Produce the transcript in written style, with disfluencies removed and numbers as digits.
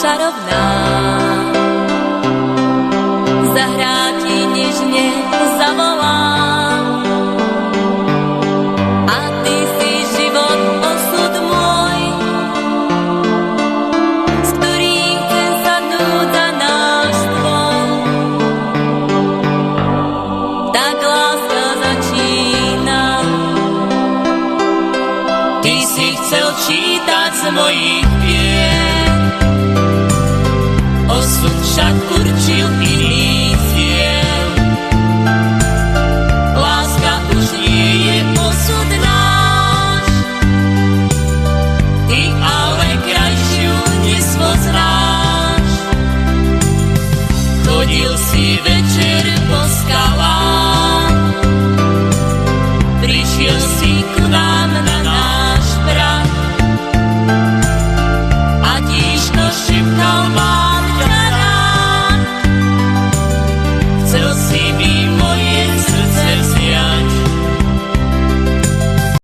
čarovná. Zahrá ti nežne zavolám a ty si život, osud môj, z ktorých chcem sadnúť za náš stôl. Tak láska začína. Ty si chcel čítať z mojich pier, osud však určil iný.